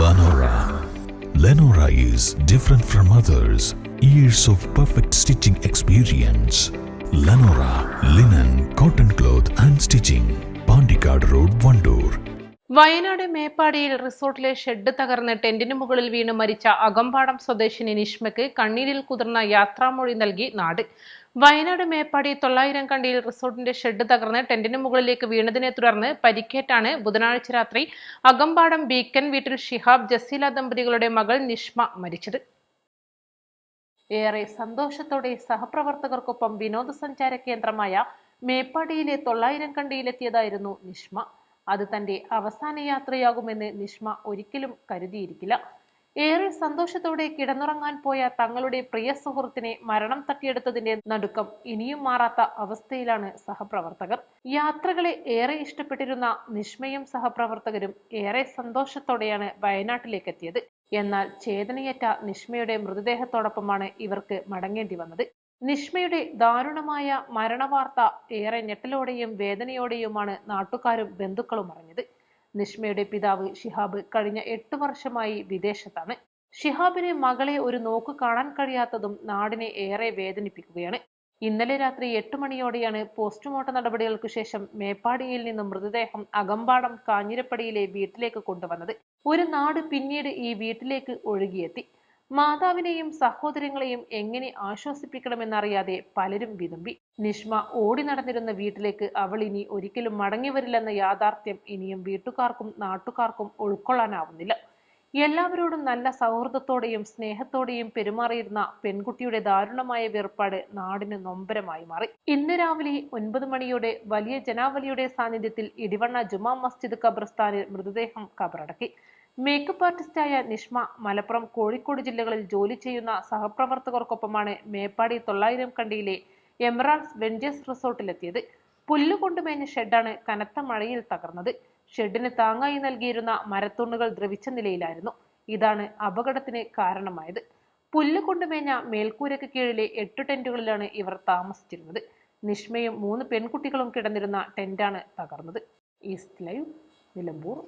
Lenora. Lenora is different from others. Years of perfect stitching experience. Lenora linen, cotton cloth and stitching. Pandikad Road, Vandoor. Wayanad മേപ്പാടിയിൽ റിസോർട്ടിലെ shed തകർന്ന് ടെന്റിന് മുകളിൽ വീണ് മരിച്ച അകമ്പാടം സ്വദേശിനി നിഷ്മയ്ക്ക് കണ്ണീരിൽ കുതിർന്ന യാത്രാമൊഴി നൽകി നാട്. വയനാട് മേപ്പാടി 900 കണ്ടിയിൽ റിസോർട്ടിന്റെ ഷെഡ് തകർന്ന് ടെന്റിന് മുകളിലേക്ക് വീണതിനെ തുടർന്ന് പരിക്കേറ്റാണ് ബുധനാഴ്ച രാത്രി അകമ്പാടം ബീക്കൻ വീട്ടിൽ ഷിഹാബ് ജസീല ദമ്പതികളുടെ മകൾ നിഷ്മ മരിച്ചത്. ഏറെ സന്തോഷത്തോടെ സഹപ്രവർത്തകർക്കൊപ്പം വിനോദസഞ്ചാര കേന്ദ്രമായ മേപ്പാടിയിലെ 900 കണ്ടിയിലെത്തിയതായിരുന്നു നിഷ്മ. അത് തന്റെ അവസാന യാത്രയാകുമെന്ന് നിഷ്മ ഒരിക്കലും കരുതിയിരിക്കില്ല. ഏറെ സന്തോഷത്തോടെ കിടന്നുറങ്ങാൻ പോയ തങ്ങളുടെ പ്രിയ സുഹൃത്തിനെ മരണം തട്ടിയെടുത്തതിന്റെ നടുക്കം ഇനിയും മാറാത്ത അവസ്ഥയിലാണ് സഹപ്രവർത്തകർ. യാത്രകളെ ഏറെ ഇഷ്ടപ്പെട്ടിരുന്ന നിഷ്മയും സഹപ്രവർത്തകരും ഏറെ സന്തോഷത്തോടെയാണ് വയനാട്ടിലേക്ക് എത്തിയത്. എന്നാൽ ചേതനയേറ്റ നിഷ്മയുടെ മൃതദേഹത്തോടൊപ്പമാണ് ഇവർക്ക് മടങ്ങേണ്ടി വന്നത്. നിഷ്മയുടെ ദാരുണമായ മരണവാർത്ത ഏറെ ഞെട്ടലോടെയും വേദനയോടെയുമാണ് നാട്ടുകാരും ബന്ധുക്കളും അറിഞ്ഞത്. നിഷ്മയുടെ പിതാവ് ഷിഹാബ് കഴിഞ്ഞ 8 വർഷമായി വിദേശത്താണ്. ഷിഹാബിന് മകളെ ഒരു നോക്ക് കാണാൻ കഴിയാത്തതും നാടിനെ ഏറെ വേദനിപ്പിക്കുകയാണ്. ഇന്നലെ രാത്രി 8 മണിയോടെയാണ് പോസ്റ്റ്മോർട്ടം നടപടികൾക്ക് ശേഷം മേപ്പാടിയിൽ നിന്നും മൃതദേഹം അകമ്പാടം കാഞ്ഞിരപ്പടിയിലെ വീട്ടിലേക്ക് കൊണ്ടുവന്നത്. ഒരു നാട് പിന്നീട് ഈ വീട്ടിലേക്ക് ഒഴുകിയെത്തി. മാതാവിനെയും സഹോദരങ്ങളെയും എങ്ങനെ ആശ്വസിപ്പിക്കണമെന്നറിയാതെ പലരും വിതുമ്പി. നിഷ്മ ഓടി നടന്നിരുന്ന വീട്ടിലേക്ക് അവൾ ഇനി ഒരിക്കലും മടങ്ങി വരില്ലെന്ന യാഥാർത്ഥ്യം ഇനിയും വീട്ടുകാർക്കും നാട്ടുകാർക്കും ഉൾക്കൊള്ളാനാവുന്നില്ല. എല്ലാവരോടും നല്ല സൗഹൃദത്തോടെയും സ്നേഹത്തോടെയും പെരുമാറിയിരുന്ന പെൺകുട്ടിയുടെ ദാരുണമായ വേർപാട് നാടിന് നൊമ്പരമായി മാറി. ഇന്ന് രാവിലെ 9 മണിയോടെ വലിയ ജനാവലിയുടെ സാന്നിധ്യത്തിൽ ഇടിവണ്ണ ജുമാ മസ്ജിദ് ഖബർസ്ഥാനിൽ മൃതദേഹം ഖബറടക്കി. മേക്കപ്പ് ആർട്ടിസ്റ്റായ നിഷ്മ മലപ്പുറം, കോഴിക്കോട് ജില്ലകളിൽ ജോലി ചെയ്യുന്ന സഹപ്രവർത്തകർക്കൊപ്പമാണ് മേപ്പാടി 900 കണ്ടിയിലെ എമറാൾഡ്സ് വെഞ്ചേഴ്സ് റിസോർട്ടിലെത്തിയത്. പുല്ലുകൊണ്ടുമേഞ്ഞ ഷെഡാണ് കനത്ത മഴയിൽ തകർന്നത്. ഷെഡിന് താങ്ങായി നൽകിയിരുന്ന മരത്തൂണുകൾ ദ്രവിച്ച നിലയിലായിരുന്നു. ഇതാണ് അപകടത്തിന് കാരണമായത്. പുല്ലുകൊണ്ടുമേഞ്ഞ മേൽക്കൂരയ്ക്ക് കീഴിലെ 8 ടെന്റുകളിലാണ് ഇവർ താമസിച്ചിരുന്നത്. നിഷ്മയും 3 പെൺകുട്ടികളും കിടന്നിരുന്ന ടെന്റാണ് തകർന്നത്. East live, Nilambur.